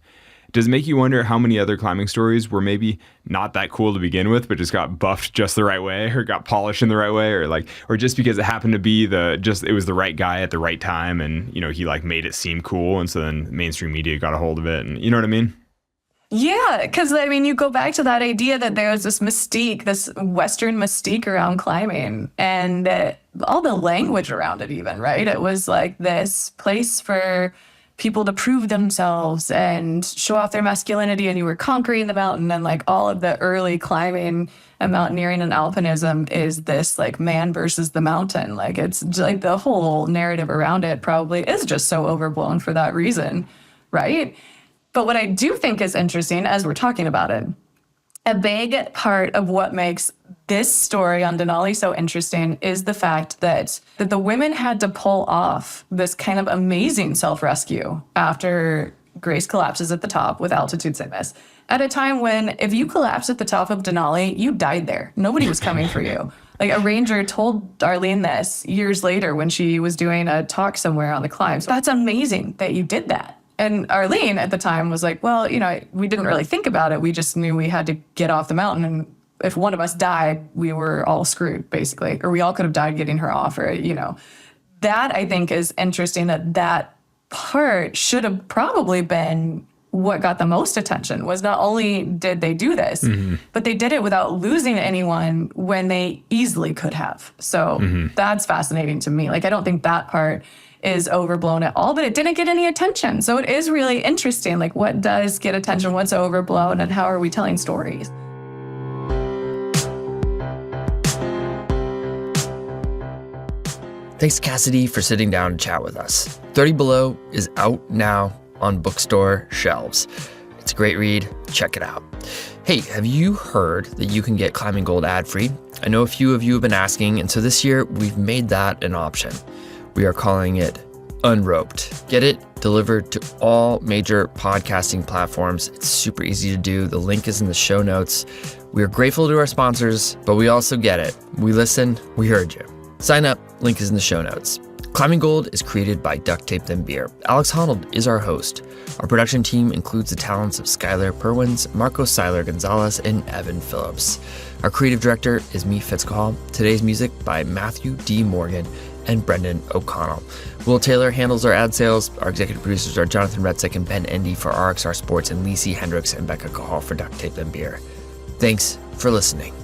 Does it make you wonder how many other climbing stories were maybe not that cool to begin with, but just got buffed just the right way, or got polished in the right way, or just because it happened to be it was the right guy at the right time, and he like made it seem cool, and so then mainstream media got a hold of it, and you know what I mean? Yeah, because you go back to that idea that there was this mystique, this Western mystique around climbing, and all the language around it even, right? It was like this place for people to prove themselves and show off their masculinity, and you were conquering the mountain, and like all of the early climbing and mountaineering and alpinism is this like man versus the mountain. Like, it's like the whole narrative around it probably is just so overblown for that reason, right? But what I do think is interesting as we're talking about it, a big part of what makes this story on Denali so interesting is the fact that the women had to pull off this kind of amazing self-rescue after Grace collapses at the top with altitude sickness, at a time when if you collapsed at the top of Denali, you died there. Nobody was coming for you. Like, a ranger told Arlene this years later when she was doing a talk somewhere on the climb. So that's amazing that you did that. And Arlene at the time was like, well, we didn't really think about it. We just knew we had to get off the mountain. And if one of us died, we were all screwed, basically. Or we all could have died getting her off, or, That, I think, is interesting, that part should have probably been what got the most attention, was not only did they do this, but they did it without losing anyone when they easily could have. So that's fascinating to me. Like, I don't think that part is overblown at all, but it didn't get any attention. So it is really interesting, like, what does get attention, what's overblown, and how are we telling stories? Thanks, Cassidy, for sitting down to chat with us. 30 Below is out now on bookstore shelves. It's a great read. Check it out. Hey, have you heard that you can get Climbing Gold ad-free? I know a few of you have been asking, and so this year we've made that an option. We are calling it Unroped. Get it delivered to all major podcasting platforms. It's super easy to do. The link is in the show notes. We are grateful to our sponsors, but we also get it. We listen. We heard you. Sign up. Link is in the show notes. Climbing Gold is created by Duct Tape Them Beer. Alex Honnold is our host. Our production team includes the talents of Skylar Perwins, Marco Seiler Gonzalez, and Evan Phillips. Our creative director is me, Fitzcahall. Today's music by Matthew D. Morgan and Brendan O'Connell. Will Taylor handles our ad sales. Our executive producers are Jonathan Retzik and Ben Endy for RXR Sports, and Lacey Hendricks and Becca Cahal for Duct Tape and Beer. Thanks for listening.